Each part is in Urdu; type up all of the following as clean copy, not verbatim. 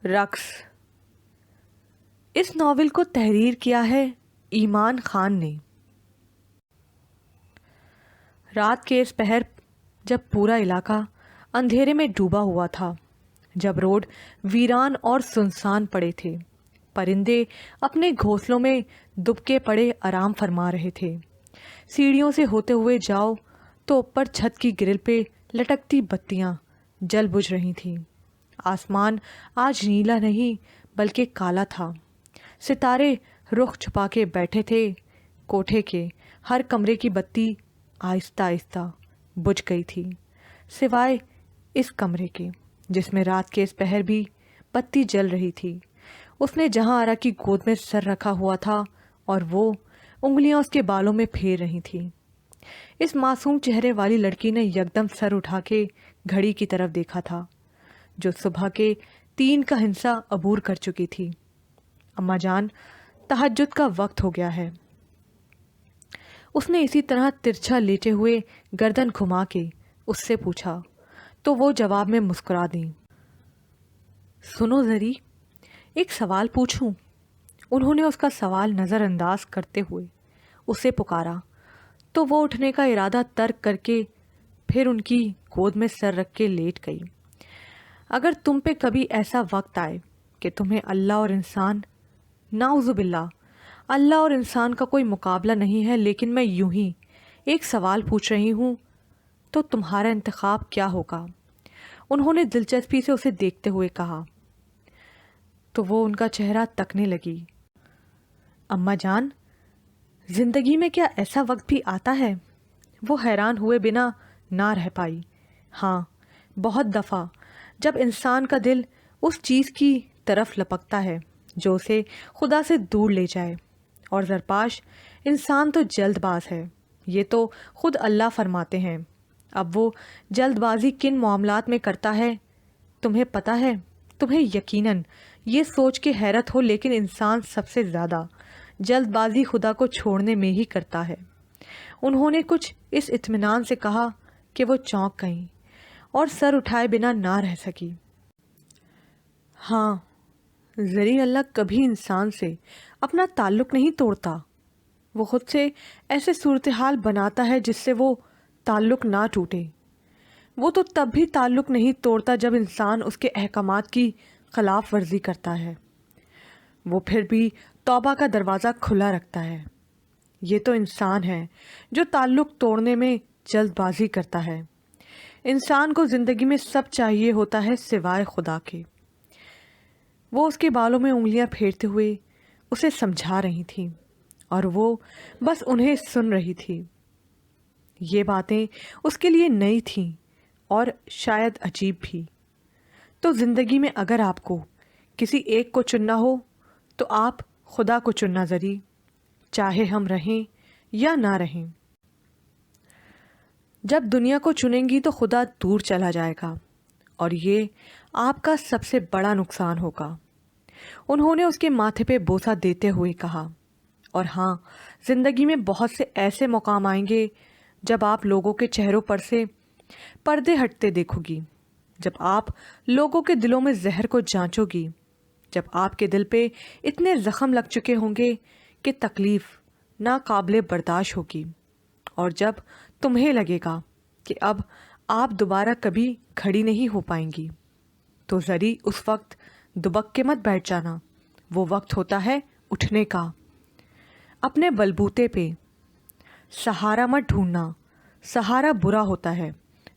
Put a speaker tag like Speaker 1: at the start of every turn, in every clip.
Speaker 1: رقص۔ اس ناول کو تحریر کیا ہے ایمان خان نے۔ رات کے اس پہر جب پورا علاقہ اندھیرے میں ڈوبا ہوا تھا، جب روڈ ویران اور سنسان پڑے تھے، پرندے اپنے گھونسلوں میں دبکے پڑے آرام فرما رہے تھے، سیڑھیوں سے ہوتے ہوئے جاؤ تو اوپر چھت کی گرل پہ لٹکتی بتیاں جل بجھ رہی تھیں۔ آسمان آج نیلا نہیں بلکہ کالا تھا، ستارے رخ چھپا کے بیٹھے تھے، کوٹھے کے ہر کمرے کی بتی آہستہ آہستہ بجھ گئی تھی، سوائے اس کمرے کے جس میں رات کے اس پہر بھی بتی جل رہی تھی۔ اس نے جہاں آرا کی گود میں سر رکھا ہوا تھا اور وہ انگلیاں اس کے بالوں میں پھیر رہی تھیں۔ اس معصوم چہرے والی لڑکی نے یکدم سر اٹھا کے گھڑی کی طرف دیکھا تھا جو صبح کے 3 کا ہنسا عبور کر چکی تھی۔ اماں جان، تہجد کا وقت ہو گیا ہے۔ اس نے اسی طرح ترچھا لیٹے ہوئے گردن گھما کے اس سے پوچھا تو وہ جواب میں مسکرا دیں۔ سنو زری، ایک سوال پوچھوں؟ انہوں نے اس کا سوال نظر انداز کرتے ہوئے اسے پکارا تو وہ اٹھنے کا ارادہ ترک کر کے پھر ان کی گود میں سر رکھ کے لیٹ گئی۔ اگر تم پہ کبھی ایسا وقت آئے کہ تمہیں اللہ اور انسان، نعوذ باللہ، اللہ اور انسان کا کوئی مقابلہ نہیں ہے، لیکن میں یوں ہی ایک سوال پوچھ رہی ہوں، تو تمہارا انتخاب کیا ہوگا؟ انہوں نے دلچسپی سے اسے دیکھتے ہوئے کہا تو وہ ان کا چہرہ تکنے لگی۔ اماں جان، زندگی میں کیا ایسا وقت بھی آتا ہے؟ وہ حیران ہوئے بنا نہ رہ پائی۔ ہاں، بہت دفعہ، جب انسان کا دل اس چیز کی طرف لپکتا ہے جو اسے خدا سے دور لے جائے، اور زرپاش انسان تو جلد باز ہے، یہ تو خود اللہ فرماتے ہیں۔ اب وہ جلد بازی کن معاملات میں کرتا ہے تمہیں پتہ ہے؟ تمہیں یقیناً یہ سوچ کے حیرت ہو، لیکن انسان سب سے زیادہ جلد بازی خدا کو چھوڑنے میں ہی کرتا ہے۔ انہوں نے کچھ اس اطمینان سے کہا کہ وہ چونک گئیں اور سر اٹھائے بنا نہ رہ سکی۔ ہاں زری، اللہ کبھی انسان سے اپنا تعلق نہیں توڑتا، وہ خود سے ایسے صورتحال بناتا ہے جس سے وہ تعلق نہ ٹوٹے۔ وہ تو تب بھی تعلق نہیں توڑتا جب انسان اس کے احکامات کی خلاف ورزی کرتا ہے، وہ پھر بھی توبہ کا دروازہ کھلا رکھتا ہے۔ یہ تو انسان ہے جو تعلق توڑنے میں جلد بازی کرتا ہے۔ انسان کو زندگی میں سب چاہیے ہوتا ہے سوائے خدا کے۔ وہ اس کے بالوں میں انگلیاں پھیرتے ہوئے اسے سمجھا رہی تھیں اور وہ بس انہیں سن رہی تھی۔ یہ باتیں اس کے لیے نئی تھیں اور شاید عجیب بھی۔ تو زندگی میں اگر آپ کو کسی ایک کو چننا ہو تو آپ خدا کو چننا زری، چاہے ہم رہیں یا نہ رہیں۔ جب دنیا کو چنیں گی تو خدا دور چلا جائے گا اور یہ آپ کا سب سے بڑا نقصان ہوگا، انہوں نے اس کے ماتھے پہ بوسہ دیتے ہوئے کہا۔ اور ہاں، زندگی میں بہت سے ایسے مقام آئیں گے جب آپ لوگوں کے چہروں پر سے پردے ہٹتے دیکھو گی، جب آپ لوگوں کے دلوں میں زہر کو جانچو گی، جب آپ کے دل پہ اتنے زخم لگ چکے ہوں گے کہ تکلیف ناقابل برداشت ہوگی، اور جب تمہیں لگے گا کہ اب آپ دوبارہ کبھی کھڑی نہیں ہو پائیں گی، تو زری اس وقت دبک کے مت بیٹھ جانا، وہ وقت ہوتا ہے اٹھنے کا۔ اپنے بلبوتے پہ سہارا مت ڈھونڈنا، سہارا برا ہوتا ہے،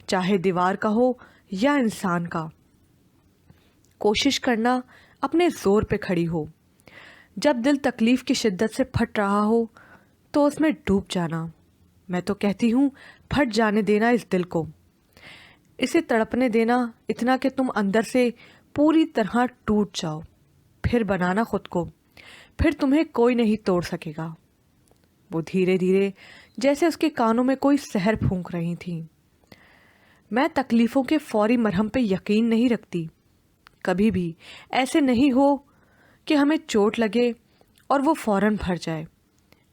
Speaker 1: چاہے دیوار کا ہو یا انسان کا۔ کوشش کرنا اپنے زور پہ کھڑی ہو۔ جب دل تکلیف کی شدت سے پھٹ رہا ہو تو اس میں ڈوب جانا، میں تو کہتی ہوں پھٹ جانے دینا اس دل کو، اسے تڑپنے دینا اتنا کہ تم اندر سے پوری طرح ٹوٹ جاؤ، پھر بنانا خود کو، پھر تمہیں کوئی نہیں توڑ سکے گا۔ وہ دھیرے دھیرے جیسے اس کے کانوں میں کوئی سحر پھونک رہی تھیں۔ میں تکلیفوں کے فوری مرہم پہ یقین نہیں رکھتی، کبھی بھی ایسے نہیں ہو کہ ہمیں چوٹ لگے اور وہ فوراً بھر جائے،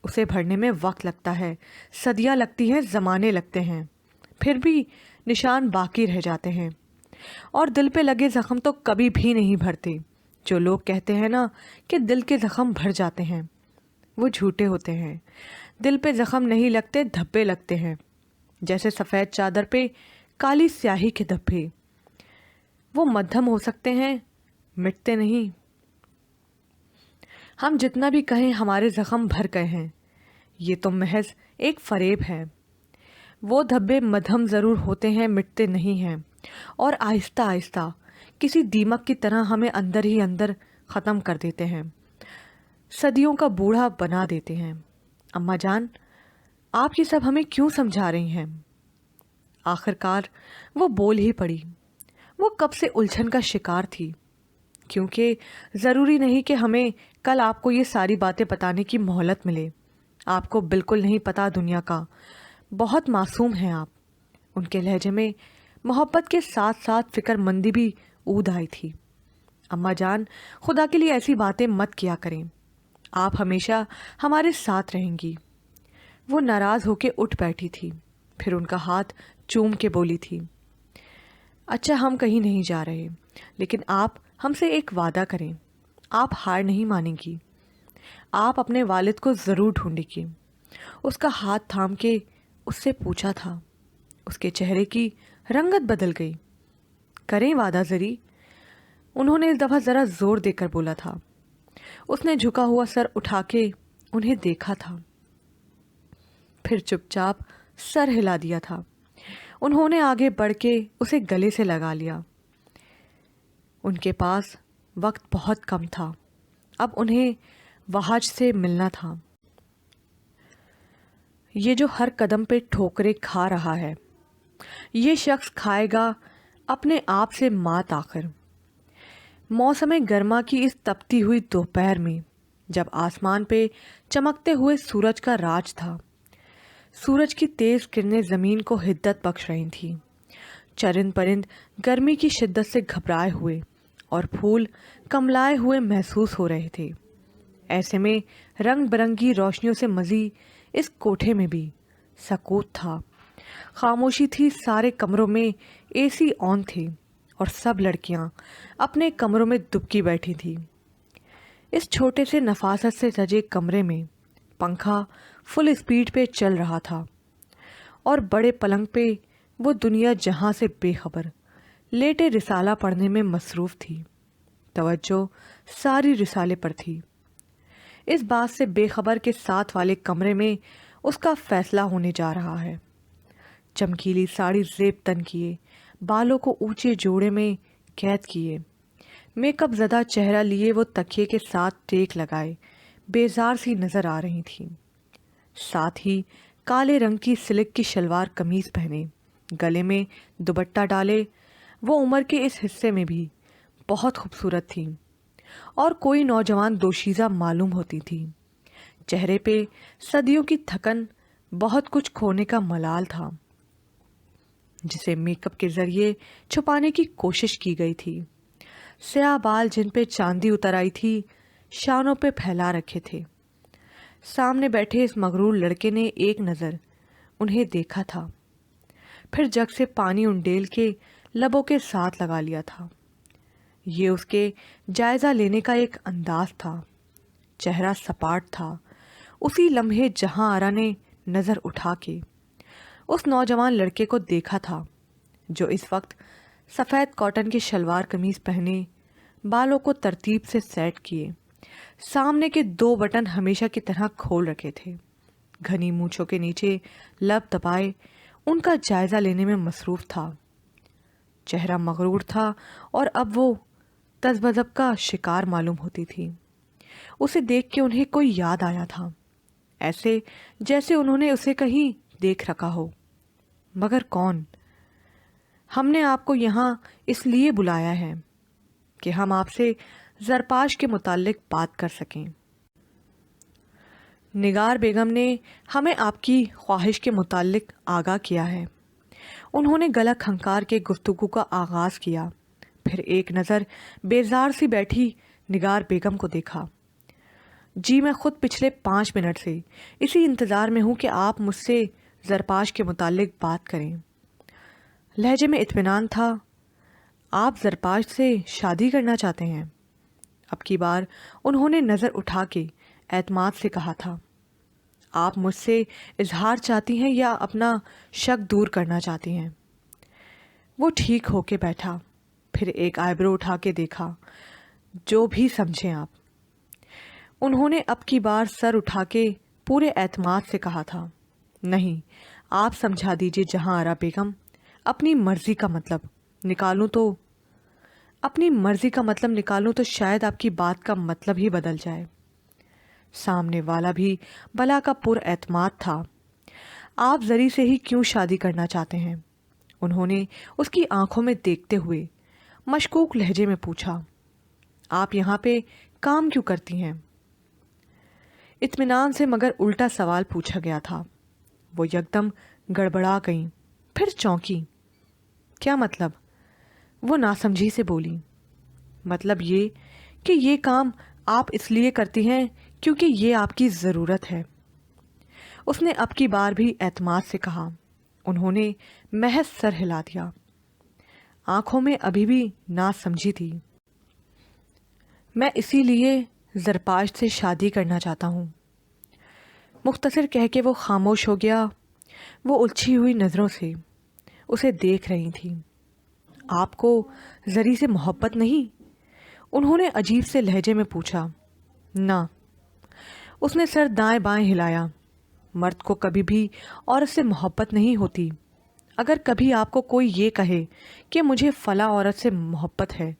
Speaker 1: اسے بھرنے میں وقت لگتا ہے، صدیاں لگتی ہیں، زمانے لگتے ہیں، پھر بھی نشان باقی رہ جاتے ہیں، اور دل پہ لگے زخم تو کبھی بھی نہیں بھرتے، جو لوگ کہتے ہیں نا کہ دل کے زخم بھر جاتے ہیں، وہ جھوٹے ہوتے ہیں۔ دل پہ زخم نہیں لگتے، دھبے لگتے ہیں، جیسے سفید چادر پہ کالی سیاہی کے دھبے۔ وہ مدھم ہو سکتے ہیں، مٹتے نہیں۔ ہم جتنا بھی کہیں ہمارے زخم بھر گئے ہیں، یہ تو محض ایک فریب ہے۔ وہ دھبے مدھم ضرور ہوتے ہیں، مٹتے نہیں ہیں، اور آہستہ آہستہ کسی دیمک کی طرح ہمیں اندر ہی اندر ختم کر دیتے ہیں، صدیوں کا بوڑھا بنا دیتے ہیں۔ اماں جان، آپ یہ سب ہمیں کیوں سمجھا رہی ہیں؟ آخر کار وہ بول ہی پڑی۔ وہ کب سے الجھن کا شکار تھی، کیونکہ ضروری نہیں کہ ہمیں کل آپ کو یہ ساری باتیں بتانے کی مہلت ملے۔ آپ کو بالکل نہیں پتا دنیا کا، بہت معصوم ہیں آپ۔ ان کے لہجے میں محبت کے ساتھ ساتھ فکر مندی بھی اود آئی تھی۔ اماں جان، خدا کے لیے ایسی باتیں مت کیا کریں، آپ ہمیشہ ہمارے ساتھ رہیں گی۔ وہ ناراض ہو کے اٹھ بیٹھی تھی، پھر ان کا ہاتھ چوم کے بولی تھی، اچھا ہم کہیں نہیں جا رہے، لیکن آپ ہم سے ایک وعدہ کریں، آپ ہار نہیں مانیں گی، آپ اپنے والد کو ضرور ڈھونڈیں گی۔ اس کا ہاتھ تھام کے اس سے پوچھا تھا۔ اس کے چہرے کی رنگت بدل گئی۔ کریں وعدہ زری، انہوں نے اس دفعہ ذرا زور دے کر بولا تھا۔ اس نے جھکا ہوا سر اٹھا کے انہیں دیکھا تھا، پھر چپ چاپ سر ہلا دیا تھا۔ انہوں نے آگے بڑھ کے اسے گلے سے لگا لیا۔ ان کے پاس وقت بہت کم تھا، اب انہیں وہاج سے ملنا تھا۔ یہ جو ہر قدم پہ ٹھوکریں کھا رہا ہے، یہ شخص کھائے گا اپنے آپ سے مات آخر۔ موسم گرما کی اس تپتی ہوئی دوپہر میں، جب آسمان پہ چمکتے ہوئے سورج کا راج تھا، سورج کی تیز کرنیں زمین کو حدت بخش رہی تھیں، چرند پرند گرمی کی شدت سے گھبرائے ہوئے اور پھول کملائے ہوئے محسوس ہو رہے تھے۔ ایسے میں رنگ برنگی روشنیوں سے مزی اس کوٹھے میں بھی سکوت تھا، خاموشی تھی۔ سارے کمروں میں اے سی آن تھے اور سب لڑکیاں اپنے کمروں میں دبکی بیٹھی تھی۔ اس چھوٹے سے نفاست سے سجے کمرے میں پنکھا فل اسپیڈ پہ چل رہا تھا، اور بڑے پلنگ پہ وہ دنیا جہاں سے بے خبر لیٹے رسالہ پڑھنے میں مصروف تھی۔ توجہ ساری رسالے پر تھی، اس بات سے بے خبر کے ساتھ والے کمرے میں اس کا فیصلہ ہونے جا رہا ہے۔ چمکیلی ساڑی زیب تن کیے، بالوں کو اونچے جوڑے میں قید کیے، میک اپ زدہ چہرہ لیے وہ تکیے کے ساتھ ٹیک لگائے بیزار سی نظر آ رہی تھیں۔ ساتھ ہی کالے رنگ کی سلک کی شلوار قمیض پہنے، گلے میں دوپٹہ ڈالے، وہ عمر کے اس حصے میں بھی بہت خوبصورت تھیں، اور کوئی نوجوان دوشیزہ معلوم ہوتی تھی۔ چہرے پہ صدیوں کی تھکن، بہت کچھ کھونے کا ملال تھا، جسے میک اپ کے ذریعے چھپانے کی کوشش کی گئی تھی۔ سیاہ بال جن پہ چاندی اتر آئی تھی، شانوں پہ پھیلا رکھے تھے۔ سامنے بیٹھے اس مغرور لڑکے نے ایک نظر انہیں دیکھا تھا، پھر جگ سے پانی انڈیل کے لبوں کے ساتھ لگا لیا تھا۔ یہ اس کے جائزہ لینے کا ایک انداز تھا۔ چہرہ سپاٹ تھا۔ اسی لمحے جہاں آرا نے نظر اٹھا کے اس نوجوان لڑکے کو دیکھا تھا، جو اس وقت سفید کاٹن کی شلوار قمیض پہنے، بالوں کو ترتیب سے سیٹ کیے، سامنے کے 2 بٹن ہمیشہ کی طرح کھول رکھے تھے، گھنی مونچھوں کے نیچے لب دبائے ان کا جائزہ لینے میں مصروف تھا۔ چہرہ مغرور تھا، اور اب وہ تذبذب کا شکار معلوم ہوتی تھی۔ اسے دیکھ کے انہیں کوئی یاد آیا تھا، ایسے جیسے انہوں نے اسے کہیں دیکھ رکھا ہو، مگر کون؟ ہم نے آپ کو یہاں اس لیے بلایا ہے کہ ہم آپ سے زرپاش کے متعلق بات کر سکیں۔ نگار بیگم نے ہمیں آپ کی خواہش کے متعلق آگاہ کیا ہے۔ انہوں نے گلا کھنکار کے گفتگو کا آغاز کیا، پھر ایک نظر بیزار سی بیٹھی نگار بیگم کو دیکھا۔ جی میں خود پچھلے 5 منٹ سے اسی انتظار میں ہوں کہ آپ مجھ سے زرپاش کے متعلق بات کریں۔ لہجے میں اطمینان تھا۔ آپ زرپاش سے شادی کرنا چاہتے ہیں؟ اب کی بار انہوں نے نظر اٹھا کے اعتماد سے کہا تھا، آپ مجھ سے اظہار چاہتی ہیں یا اپنا شک دور کرنا چاہتی ہیں؟ وہ ٹھیک ہو کے بیٹھا، پھر ایک آئیبرو اٹھا کے دیکھا، جو بھی سمجھیں آپ۔ انہوں نے اب کی بار سر اٹھا کے پورے اعتماد سے کہا تھا، نہیں، آپ سمجھا دیجئے جہاں آرا بیگم، اپنی مرضی کا مطلب نکالوں تو شاید آپ کی بات کا مطلب ہی بدل جائے۔ سامنے والا بھی بلا کا پر اعتماد تھا۔ آپ زری سے ہی کیوں شادی کرنا چاہتے ہیں؟ انہوں نے اس کی آنکھوں میں دیکھتے ہوئے مشکوک لہجے میں پوچھا، آپ یہاں پہ کام کیوں کرتی ہیں؟ اطمینان سے مگر الٹا سوال پوچھا گیا تھا۔ وہ یکدم گڑبڑا گئیں، پھر چونکی۔ کیا مطلب؟ وہ ناسمجھی سے بولی، مطلب یہ کہ یہ کام آپ اس لیے کرتی ہیں کیونکہ یہ آپ کی ضرورت ہے۔ اس نے اب کی بار بھی اعتماد سے کہا۔ انہوں نے محض سر ہلا دیا، آنکھوں میں ابھی بھی ناسمجھی تھی۔ میں اسی لیے زرپاش سے شادی کرنا چاہتا ہوں۔ مختصر کہہ کے وہ خاموش ہو گیا۔ وہ الجھی ہوئی نظروں سے اسے دیکھ رہی تھی۔ آپ کو زری سے محبت نہیں؟ انہوں نے عجیب سے لہجے میں پوچھا۔ نہ۔ اس نے سر دائیں بائیں ہلایا۔ مرد کو کبھی بھی عورت سے محبت نہیں ہوتی۔ اگر کبھی آپ کو کوئی یہ کہے کہ مجھے فلاں عورت سے محبت ہے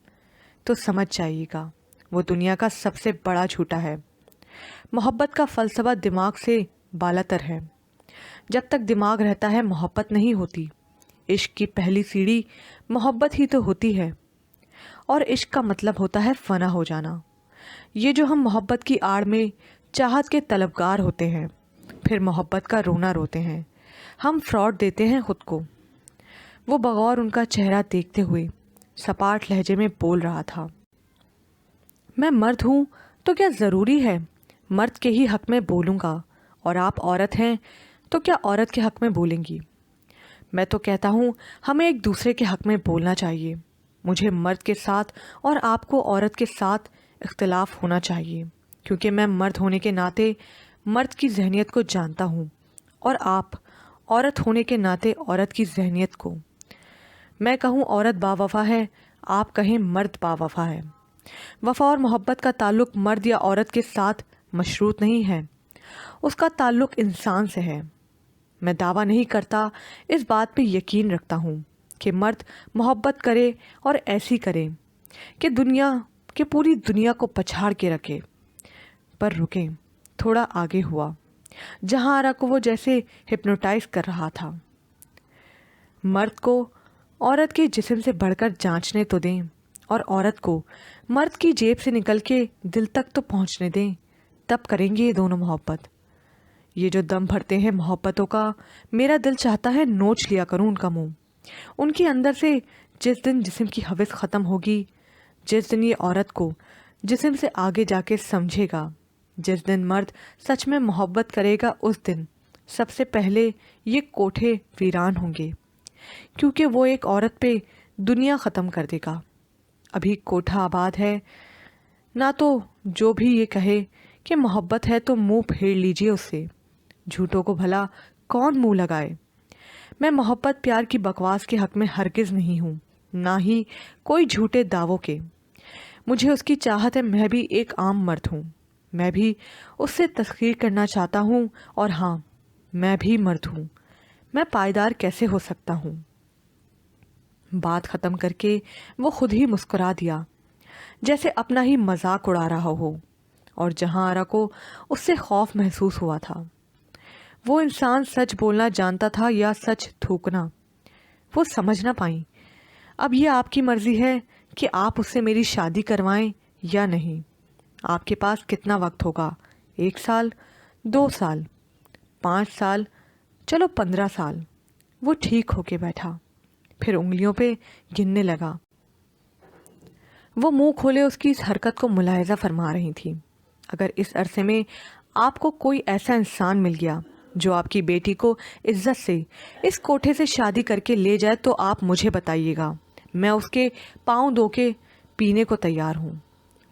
Speaker 1: تو سمجھ جائیے گا وہ دنیا کا سب سے بڑا جھوٹا ہے۔ محبت کا فلسفہ دماغ سے بالاتر ہے۔ جب تک دماغ رہتا ہے محبت نہیں ہوتی۔ عشق کی پہلی سیڑھی محبت ہی تو ہوتی ہے، اور عشق کا مطلب ہوتا ہے فنا ہو جانا۔ یہ جو ہم محبت کی آڑ میں چاہت کے طلبگار ہوتے ہیں، پھر محبت کا رونا روتے ہیں، ہم فراڈ دیتے ہیں خود کو۔ وہ بغور ان کا چہرہ دیکھتے ہوئے سپاٹ لہجے میں بول رہا تھا، میں مرد ہوں تو کیا ضروری ہے مرد کے ہی حق میں بولوں گا، اور آپ عورت ہیں تو کیا عورت کے حق میں بولیں گی؟ میں تو کہتا ہوں ہمیں ایک دوسرے کے حق میں بولنا چاہیے۔ مجھے مرد کے ساتھ اور آپ کو عورت کے ساتھ اختلاف ہونا چاہیے، کیونکہ میں مرد ہونے کے ناطے مرد کی ذہنیت کو جانتا ہوں، اور آپ عورت ہونے کے ناطے عورت کی ذہنیت کو۔ میں کہوں عورت با وفا ہے، آپ کہیں مرد با وفا ہے۔ وفا اور محبت کا تعلق مرد یا عورت کے ساتھ مشروط نہیں ہے، اس کا تعلق انسان سے ہے۔ میں دعویٰ نہیں کرتا، اس بات پہ یقین رکھتا ہوں کہ مرد محبت کرے اور ایسی کرے کہ پوری دنیا کو پچھاڑ کے رکھے۔ پر رکیں، تھوڑا آگے ہوا جہاں آرا کو وہ جیسے ہپنوٹائز کر رہا تھا۔ مرد کو عورت کے جسم سے بڑھ کر جانچنے تو دیں، اور عورت کو مرد کی جیب سے نکل کے دل تک تو پہنچنے دیں، تب کریں گے یہ دونوں محبت۔ یہ جو دم بھرتے ہیں محبتوں کا، میرا دل چاہتا ہے نوچ لیا کروں ان کا منہ۔ ان کے اندر سے جس دن جسم کی حوث ختم ہوگی، جس دن یہ عورت کو جسم سے آگے جا کے سمجھے گا، جس دن مرد سچ میں محبت کرے گا، اس دن سب سے پہلے یہ کوٹھے ویران ہوں گے، کیونکہ وہ ایک عورت پہ دنیا ختم کر دے گا۔ ابھی کوٹھا آباد ہے نہ، تو جو بھی یہ کہے کہ محبت ہے تو منہ پھیر لیجئے اس سے۔ جھوٹوں کو بھلا کون منہ لگائے؟ میں محبت پیار کی بکواس کے حق میں ہرگز نہیں ہوں، نہ ہی کوئی جھوٹے دعووں کے۔ مجھے اس کی چاہت ہے، میں بھی ایک عام مرد ہوں، میں بھی اس سے تسخیر کرنا چاہتا ہوں، اور ہاں، میں بھی مرد ہوں، میں پائیدار کیسے ہو سکتا ہوں؟ بات ختم کر کے وہ خود ہی مسکرا دیا، جیسے اپنا ہی مذاق اڑا رہا ہو، اور جہاں آرا کو اس سے خوف محسوس ہوا تھا۔ وہ انسان سچ بولنا جانتا تھا یا سچ تھوکنا، وہ سمجھ نہ پائیں۔ اب یہ آپ کی مرضی ہے کہ آپ اس سے میری شادی کروائیں یا نہیں۔ آپ کے پاس کتنا وقت ہوگا؟ 1 سال، 2 سال، 5 سال، چلو 15 سال۔ وہ ٹھیک ہو کے بیٹھا، پھر انگلیوں پہ گننے لگا۔ وہ منہ کھولے اس کی اس حرکت کو ملاحظہ فرما رہی تھی۔ اگر اس عرصے میں آپ کو کوئی ایسا انسان مل گیا جو آپ کی بیٹی کو عزت سے اس کوٹھے سے شادی کر کے لے جائے تو آپ مجھے بتائیے گا، میں اس کے پاؤں دھو کے پینے کو تیار ہوں۔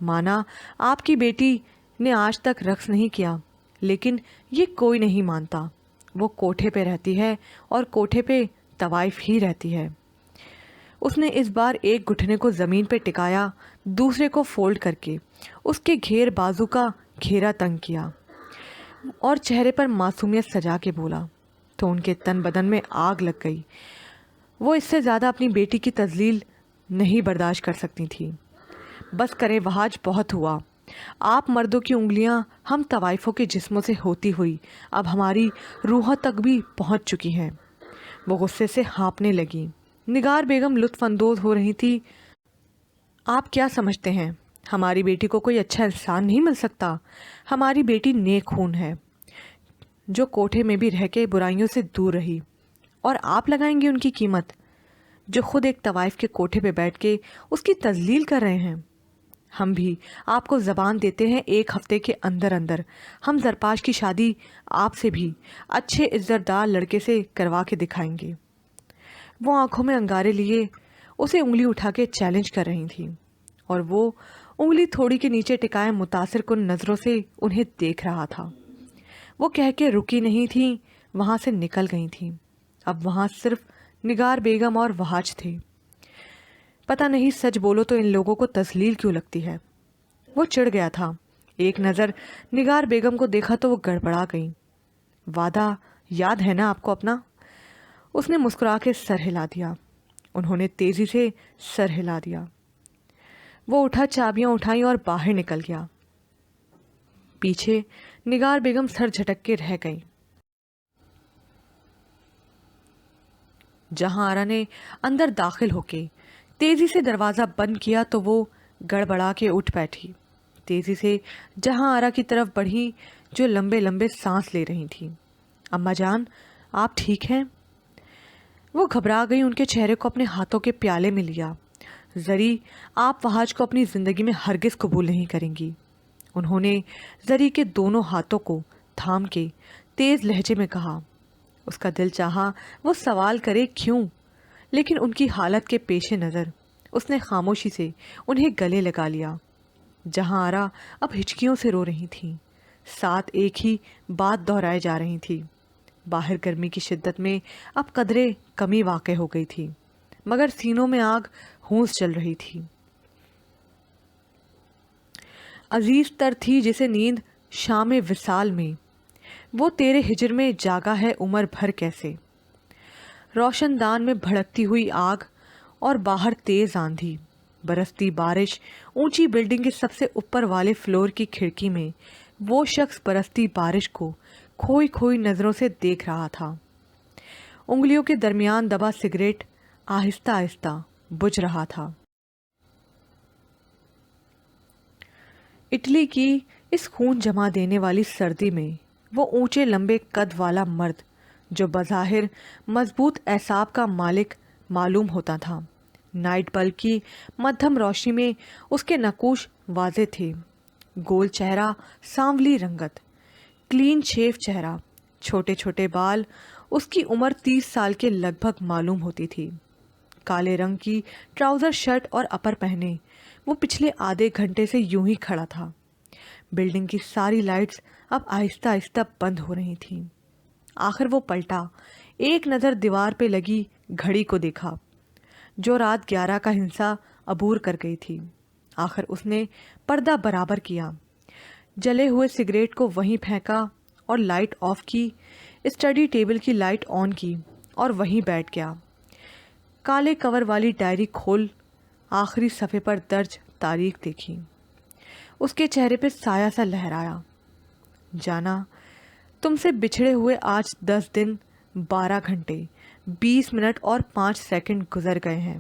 Speaker 1: مانا آپ کی بیٹی نے آج تک رقص نہیں کیا، لیکن یہ کوئی نہیں مانتا۔ وہ کوٹھے پہ رہتی ہے اور کوٹھے پہ طوائف ہی رہتی ہے۔ اس نے اس بار ایک گھٹنے کو زمین پہ ٹکایا، دوسرے کو فولڈ کر کے اس کے گھیر بازو کا گھیرا تنگ کیا اور چہرے پر معصومیت سجا کے بولا تو ان کے تن بدن میں آگ لگ گئی۔ وہ اس سے زیادہ اپنی بیٹی کی تذلیل نہیں برداشت کر سکتی تھی۔ بس کرے وہاج، بہت ہوا۔ آپ مردوں کی انگلیاں ہم طوائفوں کے جسموں سے ہوتی ہوئی اب ہماری روحوں تک بھی پہنچ چکی ہیں۔ وہ غصے سے ہانپنے لگی۔ نگار بیگم لطف اندوز ہو رہی تھی۔ آپ کیا سمجھتے ہیں ہماری بیٹی کو کوئی اچھا انسان نہیں مل سکتا؟ ہماری بیٹی نیک خون ہے جو کوٹھے میں بھی رہ کے برائیوں سے دور رہی، اور آپ لگائیں گے ان کی قیمت جو خود ایک طوائف کے کوٹھے پہ بیٹھ کے اس کی تذلیل کر رہے ہیں۔ ہم بھی آپ کو زبان دیتے ہیں، ایک ہفتے کے اندر اندر ہم زرپاش کی شادی آپ سے بھی اچھے عزتدار لڑکے سے کروا کے دکھائیں گے۔ وہ آنکھوں میں انگارے لیے اسے انگلی اٹھا کے چیلنج کر رہی تھی، اور وہ انگلی تھوڑی کے نیچے ٹکائے متاثر کن نظروں سے انہیں دیکھ رہا تھا۔ وہ کہہ کے رکی نہیں تھی، وہاں سے نکل گئی تھی۔ اب وہاں صرف نگار بیگم اور وہاج تھے۔ پتہ نہیں سچ بولو تو ان لوگوں کو تذلیل کیوں لگتی ہے۔ وہ چڑ گیا تھا۔ ایک نظر نگار بیگم کو دیکھا تو وہ گڑبڑا گئی۔ وعدہ یاد ہے نا آپ کو اپنا؟ اس نے مسکرا کے سر ہلا دیا۔ انہوں نے تیزی سے سر ہلا دیا۔ وہ اٹھا، چابیاں اٹھائیں اور باہر نکل گیا۔ پیچھے نگار بیگم سر جھٹک کے رہ گئیں۔ جہاں آرا نے اندر داخل ہو کے تیزی سے دروازہ بند کیا تو وہ گڑبڑا کے اٹھ بیٹھی۔ تیزی سے جہاں آرا کی طرف بڑھی جو لمبے لمبے سانس لے رہی تھی۔ اماں جان، آپ ٹھیک ہیں؟ وہ گھبرا گئی، ان کے چہرے کو اپنے ہاتھوں کے پیالے میں لیا۔ زری، آپ وہاج کو اپنی زندگی میں ہرگز قبول نہیں کریں گی۔ انہوں نے زری کے دونوں ہاتھوں کو تھام کے تیز لہجے میں کہا۔ اس کا دل چاہا وہ سوال کرے کیوں، لیکن ان کی حالت کے پیش نظر اس نے خاموشی سے انہیں گلے لگا لیا۔ جہاں آرا اب ہچکیوں سے رو رہی تھیں، ساتھ ایک ہی بات دہرائے جا رہی تھی۔ باہر گرمی کی شدت میں اب قدرے کمی واقع ہو گئی تھی، مگر سینوں میں آگ ہونس چل رہی تھی۔ عزیز تر تھی جسے نیند شام وصال میں، وہ تیرے ہجر میں جاگا ہے عمر بھر کیسے۔ روشن دان میں بھڑکتی ہوئی آگ اور باہر تیز آندھی، برستی بارش، اونچی بلڈنگ کے سب سے اوپر والے فلور کی کھڑکی میں وہ شخص برستی بارش کو کھوئی کھوئی نظروں سے دیکھ رہا تھا۔ انگلیوں کے درمیان دبا سگریٹ آہستہ آہستہ بجھ رہا تھا۔ اٹلی کی اس خون جما دینے والی سردی میں وہ اونچے لمبے قد والا مرد جو بظاہر مضبوط اعصاب کا مالک معلوم ہوتا تھا، نائٹ بلب کی مدھم روشنی میں اس کے نقوش واضح تھے۔ گول چہرہ، سانولی رنگت، کلین شیف چہرہ، چھوٹے چھوٹے بال، اس کی عمر 30 سال کے لگ بھگ معلوم ہوتی تھی۔ کالے رنگ کی ٹراؤزر شرٹ اور اپر پہنے وہ پچھلے آدھے گھنٹے سے یوں ہی کھڑا تھا۔ بلڈنگ کی ساری لائٹس اب آہستہ آہستہ بند ہو رہی تھیں۔ آخر وہ پلٹا، ایک نظر دیوار پہ لگی گھڑی کو دیکھا جو رات 11 کا ہنسا عبور کر گئی تھی۔ آخر اس نے پردہ برابر کیا، جلے ہوئے سگریٹ کو وہیں پھینکا اور لائٹ آف کی، اسٹڈی ٹیبل کی لائٹ آن کی اور وہیں بیٹھ گیا۔ کالے کور والی ڈائری کھول آخری صفحے پر درج تاریخ دیکھی۔ اس کے چہرے پہ سایہ سا لہرایا۔ جانا، تم سے بچھڑے ہوئے آج 10 دن 12 گھنٹے 20 منٹ اور 5 سیکنڈ گزر گئے ہیں۔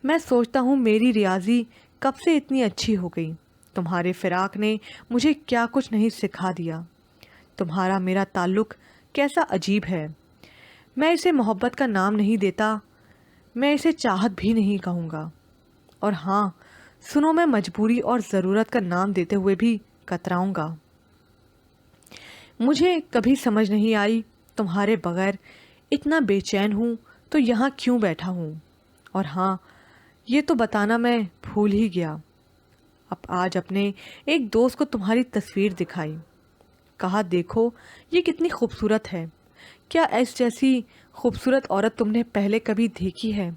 Speaker 1: میں سوچتا ہوں میری ریاضی کب سے اتنی اچھی ہو گئی۔ تمہارے فراق نے مجھے کیا کچھ نہیں سکھا دیا۔ تمہارا میرا تعلق کیسا عجیب ہے۔ میں اسے محبت کا نام نہیں دیتا، میں اسے چاہت بھی نہیں کہوں گا۔ اور ہاں سنو، میں مجبوری اور ضرورت کا نام دیتے ہوئے بھی کتراؤں گا۔ مجھے کبھی سمجھ نہیں آئی تمہارے بغیر اتنا بے چین ہوں تو یہاں کیوں بیٹھا ہوں۔ اور ہاں، یہ تو بتانا میں بھول ہی گیا، اب آج اپنے ایک دوست کو تمہاری تصویر دکھائی، کہا دیکھو یہ کتنی خوبصورت ہے، کیا ایس جیسی خوبصورت عورت تم نے پہلے کبھی دیکھی ہے؟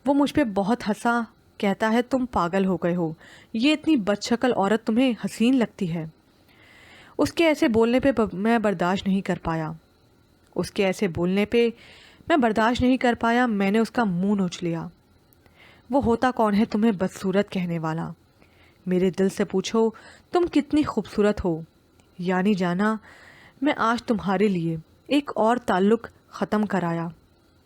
Speaker 1: وہ مجھ پہ بہت ہنسا، کہتا ہے تم پاگل ہو گئے ہو، یہ اتنی بد شکل عورت تمہیں حسین لگتی ہے۔ اس کے ایسے بولنے پہ میں برداشت نہیں کر پایا، میں نے اس کا منہ نوچ لیا۔ وہ ہوتا کون ہے تمہیں بدصورت کہنے والا؟ میرے دل سے پوچھو تم کتنی خوبصورت ہو، یعنی جانا میں آج تمہارے لیے ایک اور تعلق ختم کرایا،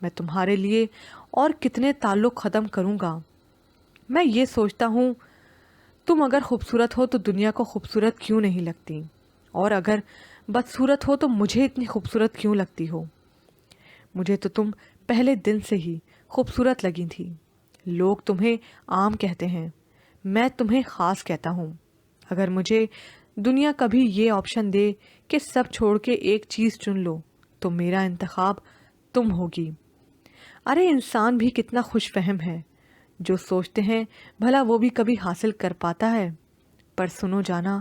Speaker 1: میں تمہارے لیے اور کتنے تعلق ختم کروں گا۔ میں یہ سوچتا ہوں تم اگر خوبصورت ہو تو دنیا کو خوبصورت کیوں نہیں لگتی، اور اگر بدصورت ہو تو مجھے اتنی خوبصورت کیوں لگتی ہو؟ مجھے تو تم پہلے دن سے ہی خوبصورت لگی تھی۔ لوگ تمہیں عام کہتے ہیں، میں تمہیں خاص کہتا ہوں۔ اگر مجھے دنیا کبھی یہ آپشن دے کہ سب چھوڑ کے ایک چیز چن لو تو میرا انتخاب تم ہوگی۔ ارے انسان بھی کتنا خوش فہم ہے، جو سوچتے ہیں بھلا وہ بھی کبھی حاصل کر پاتا ہے۔ پر سنو جانا،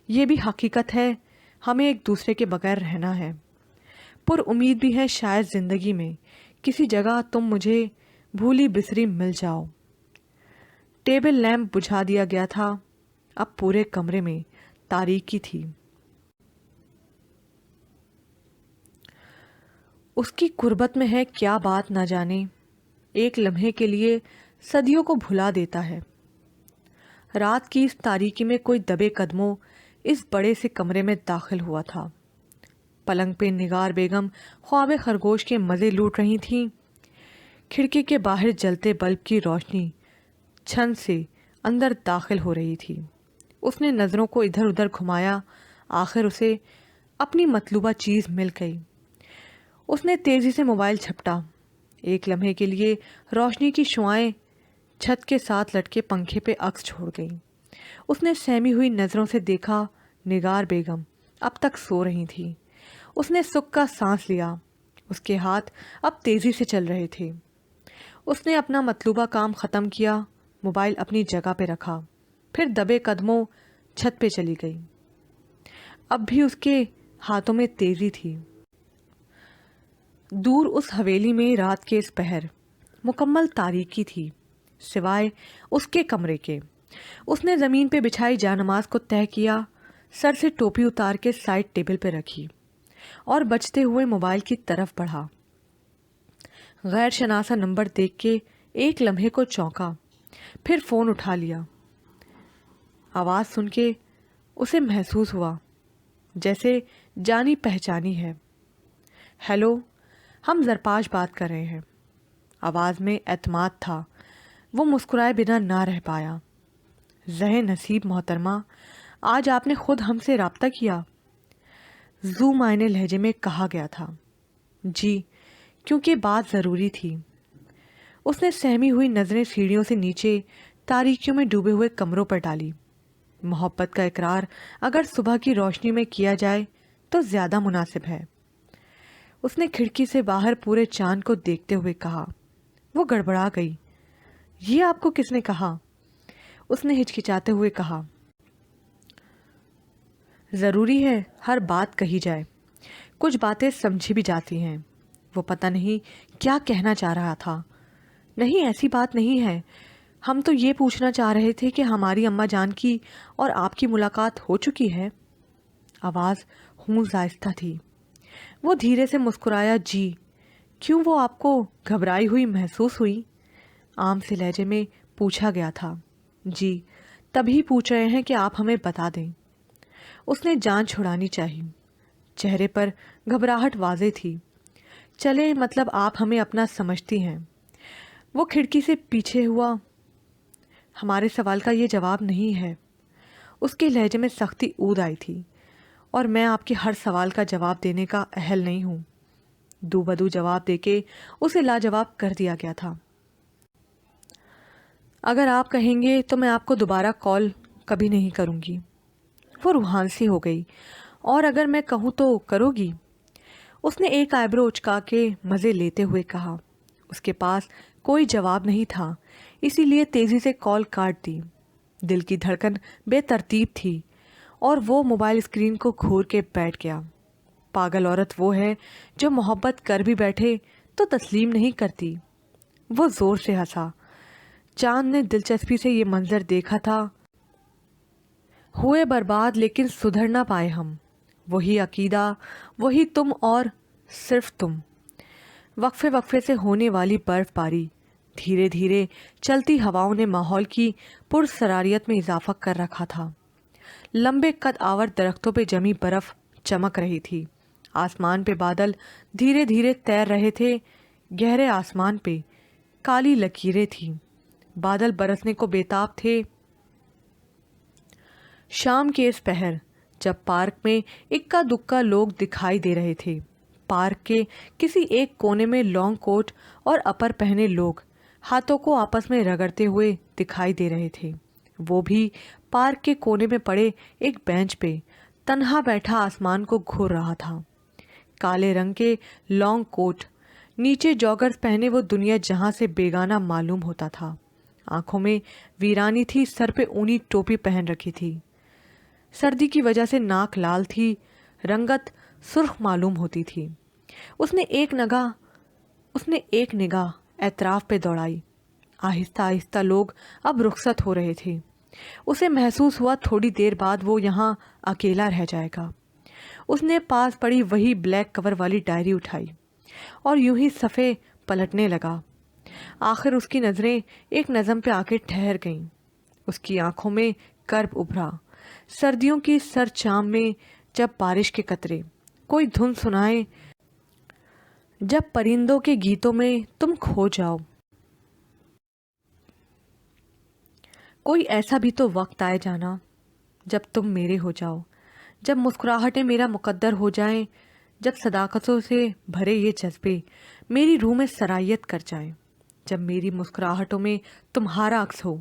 Speaker 1: یہ بھی حقیقت ہے ہمیں ایک دوسرے کے بغیر رہنا ہے۔ پر امید بھی ہے شاید زندگی میں کسی جگہ تم مجھے بھولی بسری مل جاؤ۔ ٹیبل لیمپ بجھا دیا گیا تھا، اب پورے کمرے میں تاریکی تھی۔ اس کی قربت میں ہے کیا بات نہ جانے، ایک لمحے کے لیے صدیوں کو بھلا دیتا ہے۔ رات کی اس تاریکی میں کوئی دبے قدموں اس بڑے سے کمرے میں داخل ہوا تھا۔ پلنگ پہ نگار بیگم خواب خرگوش کے مزے لوٹ رہی تھیں۔ کھڑکی کے باہر جلتے بلب کی روشنی چھن سے اندر داخل ہو رہی تھی۔ اس نے نظروں کو ادھر ادھر گھمایا، آخر اسے اپنی مطلوبہ چیز مل گئی۔ اس نے تیزی سے موبائل جھپٹا۔ ایک لمحے کے لیے روشنی کی شعاعیں چھت کے ساتھ لٹکے پنکھے پہ عکس چھوڑ گئیں۔ اس نے سہمی ہوئی نظروں سے دیکھا، نگار بیگم اب تک سو رہی تھی۔ اس نے سکھ کا سانس لیا، اس کے ہاتھ اب تیزی سے چل رہے تھے۔ اس نے اپنا مطلوبہ کام ختم کیا، موبائل اپنی جگہ پہ رکھا، پھر دبے قدموں چھت پہ چلی گئی۔ اب بھی اس کے ہاتھوں میں تیزی تھی۔ دور اس حویلی میں رات کے اس پہر مکمل تاریکی تھی، سوائے اس کے کمرے کے۔ اس نے زمین پہ بچھائی جانماز کو تہہ کیا، سر سے ٹوپی اتار کے سائڈ ٹیبل پہ رکھی اور بجتے ہوئے موبائل کی طرف بڑھا۔ غیر شناسا نمبر دیکھ کے ایک لمحے کو چونکا، پھر فون اٹھا لیا۔ آواز سن کے اسے محسوس ہوا جیسے جانی پہچانی ہے۔ ہیلو، ہم زرپاش بات کر رہے ہیں۔ آواز میں اعتماد تھا، وہ مسکرائے بنا نہ رہ پایا۔ زہ نصیب محترمہ، آج آپ نے خود ہم سے رابطہ کیا؟ ذو معنی لہجے میں کہا گیا تھا۔ جی، کیونکہ بات ضروری تھی۔ اس نے سہمی ہوئی نظریں سیڑھیوں سے نیچے تاریکیوں میں ڈوبے ہوئے کمروں پر ڈالی۔ محبت کا اقرار اگر صبح کی روشنی میں کیا جائے تو زیادہ مناسب ہے۔ اس نے کھڑکی سے باہر پورے چاند کو دیکھتے ہوئے کہا۔ وہ گڑبڑا گئی۔ یہ آپ کو کس نے کہا؟ اس نے ہچکچاتے ہوئے کہا۔ ضروری ہے ہر بات کہی جائے، کچھ باتیں سمجھی بھی جاتی ہیں۔ وہ پتہ نہیں کیا کہنا چاہ رہا تھا۔ نہیں، ایسی بات نہیں ہے، ہم تو یہ پوچھنا چاہ رہے تھے کہ ہماری اماں جان کی اور آپ کی ملاقات ہو چکی ہے۔ آواز ہوں آہستہ تھی۔ وہ دھیرے سے مسکرایا۔ جی، کیوں، وہ آپ کو گھبرائی ہوئی محسوس ہوئی؟ عام سے لہجے میں پوچھا گیا تھا۔ جی، تبھی پوچھ رہے ہیں کہ آپ ہمیں بتا دیں۔ اس نے جان چھڑانی چاہی، چہرے پر گھبراہٹ واضح تھی۔ چلے، مطلب آپ ہمیں اپنا سمجھتی ہیں۔ وہ کھڑکی سے پیچھے ہوا۔ ہمارے سوال کا یہ جواب نہیں ہے۔ اس کے لہجے میں سختی اود آئی تھی، اور میں آپ کے ہر سوال کا جواب دینے کا اہل نہیں ہوں۔ دو بدو جواب دے کے اسے لاجواب کر دیا گیا تھا۔ اگر آپ کہیں گے تو میں آپ کو دوبارہ کال کبھی نہیں کروں گی۔ وہ روحان سی ہو گئی۔ اور اگر میں کہوں تو کرو گی؟ اس نے ایک آئیبرو اچکا کے مزے لیتے ہوئے کہا۔ اس کے پاس کوئی جواب نہیں تھا، اسی لیے تیزی سے کال کاٹ دی۔ دل کی دھڑکن بے ترتیب تھی اور وہ موبائل اسکرین کو گھور کے بیٹھ گیا۔ پاگل عورت وہ ہے جو محبت کر بھی بیٹھے تو تسلیم نہیں کرتی۔ وہ زور سے ہنسا۔ چاند نے دلچسپی سے یہ منظر دیکھا تھا۔ ہوئے برباد لیکن سدھر نہ پائے ہم، وہی عقیدہ، وہی تم اور صرف تم۔ وقفے وقفے سے ہونے والی برف باری، دھیرے دھیرے چلتی ہواؤں نے ماحول کی پرسراریت میں اضافہ کر رکھا تھا۔ لمبے قد آور درختوں پہ جمی برف چمک رہی تھی۔ آسمان پہ بادل دھیرے دھیرے تیر رہے تھے، گہرے آسمان پہ کالی لکیریں تھیں، بادل برسنے کو بےتاب تھے۔ شام کے اس پہر جب پارک میں اکا دکا لوگ دکھائی دے رہے تھے، پارک کے کسی ایک کونے میں لانگ کوٹ اور اپر پہنے لوگ ہاتھوں کو آپس میں رگڑتے ہوئے دکھائی دے رہے تھے۔ وہ بھی پارک کے کونے میں پڑے ایک بینچ پہ تنہا بیٹھا آسمان کو گھور رہا تھا۔ کالے رنگ کے لانگ کوٹ، نیچے جاگرز پہنے وہ دنیا جہاں سے بیگانہ معلوم ہوتا تھا۔ آنکھوں میں ویرانی تھی، سر پہ اونی ٹوپی پہن رکھی تھی۔ سردی کی وجہ سے ناک لال تھی، رنگت سرخ معلوم ہوتی تھی۔ اس نے ایک نگاہ اطراف پہ دوڑائی۔ آہستہ آہستہ لوگ اب رخصت ہو رہے تھے۔ اسے محسوس ہوا تھوڑی دیر بعد وہ یہاں اکیلا رہ جائے گا۔ اس نے پاس پڑی وہی بلیک کور والی ڈائری اٹھائی اور یوں ہی صفحے پلٹنے لگا۔ آخر اس کی نظریں ایک نظم پہ آ کے ٹھہر گئیں۔ اس کی آنکھوں میں کرب ابھرا۔ سردیوں کی سر چام میں جب بارش کے قطرے کوئی دھن سنائے، جب پرندوں کے گیتوں میں تم کھو جاؤ، کوئی ایسا بھی تو وقت آئے جانا جب تم میرے ہو جاؤ، جب مسکراہٹیں میرا مقدر ہو جائیں، جب صداقتوں سے بھرے یہ جذبے میری روح میں سرایت کر جائیں، جب میری مسکراہٹوں میں تمہارا عکس ہو،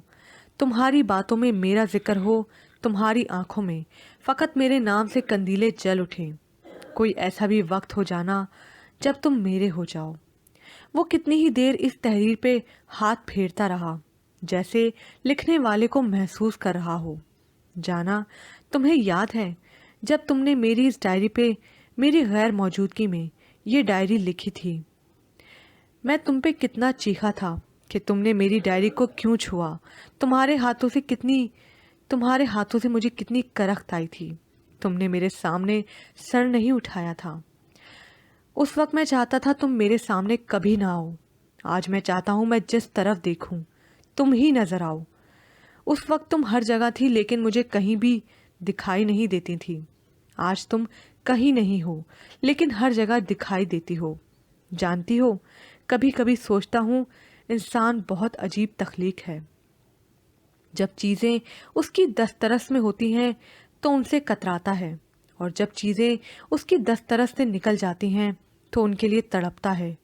Speaker 1: تمہاری باتوں میں میرا ذکر ہو، تمہاری آنکھوں میں فقط میرے نام سے کندیلے جل اٹھیں، کوئی ایسا بھی وقت ہو جانا جب تم میرے ہو جاؤ۔ وہ کتنی ہی دیر اس تحریر پہ ہاتھ پھیرتا رہا، جیسے لکھنے والے کو محسوس کر رہا ہو۔ جانا تمہیں یاد ہے جب تم نے میری اس ڈائری پہ میری غیر موجودگی میں یہ ڈائری لکھی تھی، میں تم پہ کتنا چیخا تھا کہ تم نے میری ڈائری کو کیوں چھوا، تمہارے ہاتھوں سے مجھے کتنی کرخت آئی تھی۔ تم نے میرے سامنے سر نہیں اٹھایا تھا۔ اس وقت میں چاہتا تھا تم میرے سامنے کبھی نہ آؤ۔ آج میں چاہتا ہوں میں جس طرف دیکھوں تم ہی نظر آؤ۔ اس وقت تم ہر جگہ تھی لیکن مجھے کہیں بھی دکھائی نہیں دیتی تھی۔ آج تم کہیں نہیں ہو لیکن ہر جگہ دکھائی دیتی ہو۔ جانتی ہو، کبھی کبھی سوچتا ہوں انسان بہت عجیب تخلیق ہے۔ جب چیزیں اس کی دسترس میں ہوتی ہیں تو ان سے کتراتا ہے، اور جب چیزیں اس کی دسترس سے نکل جاتی ہیں تو ان کے لیے تڑپتا ہے۔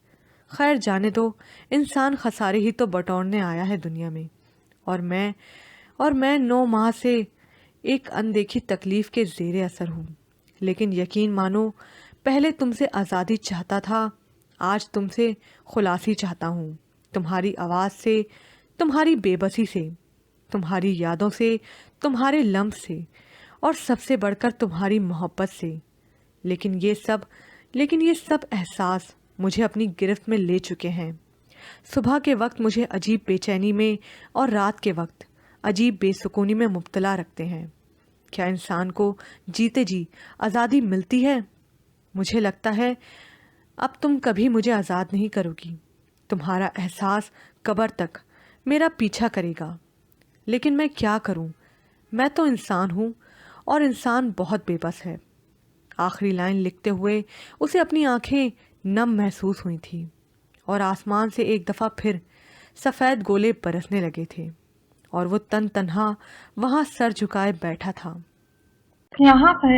Speaker 1: خیر جانے دو، انسان خسارے ہی تو بٹورنے آیا ہے دنیا میں، اور میں 9 ماہ سے ایک اندیکھی تکلیف کے زیر اثر ہوں۔ لیکن یقین مانو، پہلے تم سے آزادی چاہتا تھا، آج تم سے خلاصی چاہتا ہوں، تمہاری آواز سے، تمہاری بے بسی سے، تمہاری یادوں سے، تمہارے لمس سے، اور سب سے بڑھ کر تمہاری محبت سے۔ لیکن یہ سب احساس مجھے اپنی گرفت میں لے چکے ہیں۔ صبح کے وقت مجھے عجیب بے چینی میں اور رات کے وقت عجیب بے سکونی میں مبتلا رکھتے ہیں۔ کیا انسان کو جیتے جی آزادی ملتی ہے؟ مجھے لگتا ہے اب تم کبھی مجھے آزاد نہیں کرو گی۔ تمہارا احساس قبر تک میرا پیچھا کرے گا۔ لیکن میں کیا کروں؟ میں تو انسان ہوں، اور انسان بہت بے بس ہے۔ آخری لائن لکھتے ہوئے اسے اپنی آنکھیں نم محسوس ہوئی تھی، اور آسمان سے ایک دفعہ پھر سفید گولے برسنے لگے تھے، اور وہ تنہا وہاں سر جھکائے بیٹھا تھا۔
Speaker 2: یہاں پر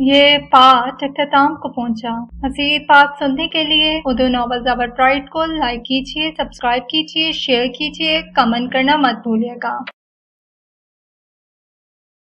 Speaker 2: یہ پارٹ اختتام کو پہنچا۔ مزید پارٹ سننے کے لیے اردو ناول زبر برائٹ کو لائک کیجیے، سبسکرائب کیجیے، شیئر کیجیے، کمنٹ کرنا مت بھولیے گا۔